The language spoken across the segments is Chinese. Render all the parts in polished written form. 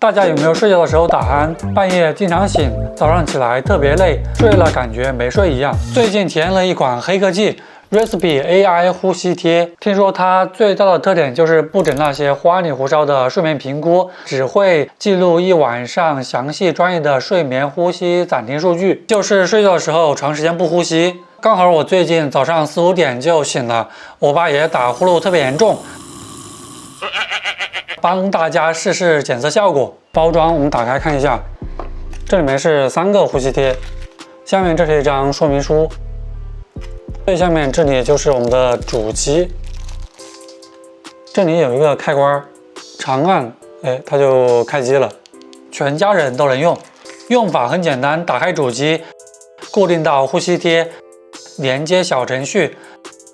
大家有没有睡觉的时候打鼾，半夜经常醒，早上起来特别累，睡了感觉没睡一样？最近体验了一款黑科技 Raspy AI 呼吸贴，听说它最大的特点就是不整那些花里胡哨的睡眠评估，只会记录一晚上详细专业的睡眠呼吸暂停数据，就是睡觉的时候长时间不呼吸。刚好我最近早上4、5点就醒了，我爸也打呼噜特别严重。帮大家试试检测效果。包装我们打开看一下，这里面是3个呼吸贴，下面这是一张说明书，最下面这里就是我们的主机，这里有一个开关，长按，它就开机了，全家人都能用。用法很简单，打开主机，固定到呼吸贴，连接小程序，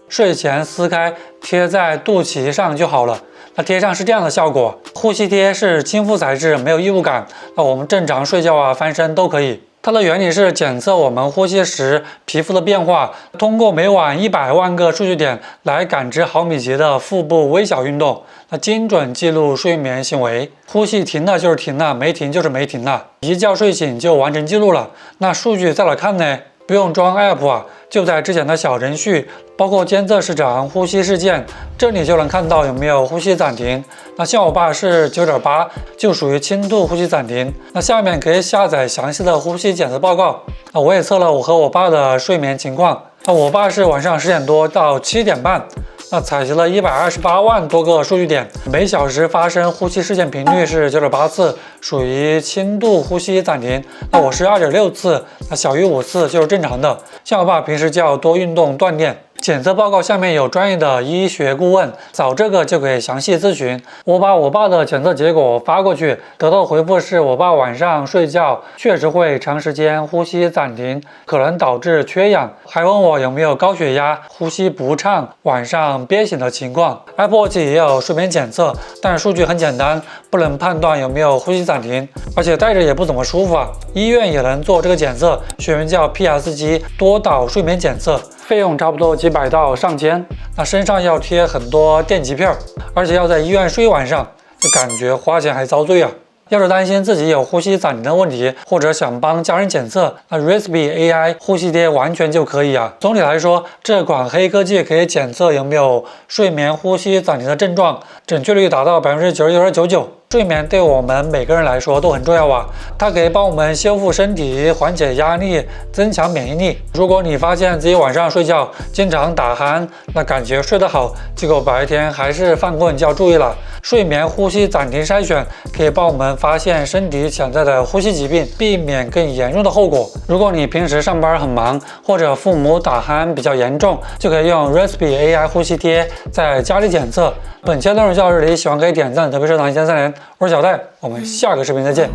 睡前撕开贴在肚脐上就好了。它贴上是这样的效果，呼吸贴是亲肤材质，没有异物感，那我们正常睡觉啊、翻身都可以。它的原理是检测我们呼吸时皮肤的变化，通过每晚100万个数据点来感知毫米级的腹部微小运动，那精准记录睡眠行为。呼吸停了就是停了，没停就是没停了，一觉睡醒就完成记录了。那数据在哪看呢？不用装 app 啊，就在之前的小程序，包括监测市场呼吸事件，这里就能看到有没有呼吸暂停。那像我爸是9.8，就属于轻度呼吸暂停。那下面可以下载详细的呼吸检测报告。那我也测了我和我爸的睡眠情况。那我爸是晚上10点多到7点半。那采集了128万多个数据点，每小时发生呼吸事件频率是9.8次，属于轻度呼吸暂停。那我是2.6次，那小于5次就是正常的。像我爸平时就要多运动锻炼。检测报告下面有专业的医学顾问，扫这个就可以详细咨询。我把我爸的检测结果发过去，得到的回复是我爸晚上睡觉确实会长时间呼吸暂停，可能导致缺氧，还问我有没有高血压、呼吸不畅、晚上憋醒的情况。Apple Watch 也有睡眠检测，但数据很简单，不能判断有没有呼吸暂停，而且戴着也不怎么舒服啊。医院也能做这个检测，学名叫 PSG 多导睡眠检测。费用差不多几百到上千，那身上要贴很多电极片，而且要在医院睡一晚上，就感觉花钱还遭罪啊！要是担心自己有呼吸暂停的问题，或者想帮家人检测，那 Raspy AI 呼吸贴完全就可以啊。总体来说，这款黑科技可以检测有没有睡眠呼吸暂停的症状，准确率达到99.99%。睡眠对我们每个人来说都很重要啊，它可以帮我们修复身体、缓解压力、增强免疫力。如果你发现自己晚上睡觉经常打鼾，那感觉睡得好，结果白天还是犯困，就要注意了。睡眠呼吸暂停筛选可以帮我们发现身体潜在的呼吸疾病，避免更严重的后果。如果你平时上班很忙，或者父母打鼾比较严重，就可以用 Raspy AI 呼吸贴在家里检测。本期内容就到这里，喜欢可以点赞，特别是长一键3连。我是小戴，我们下个视频再见。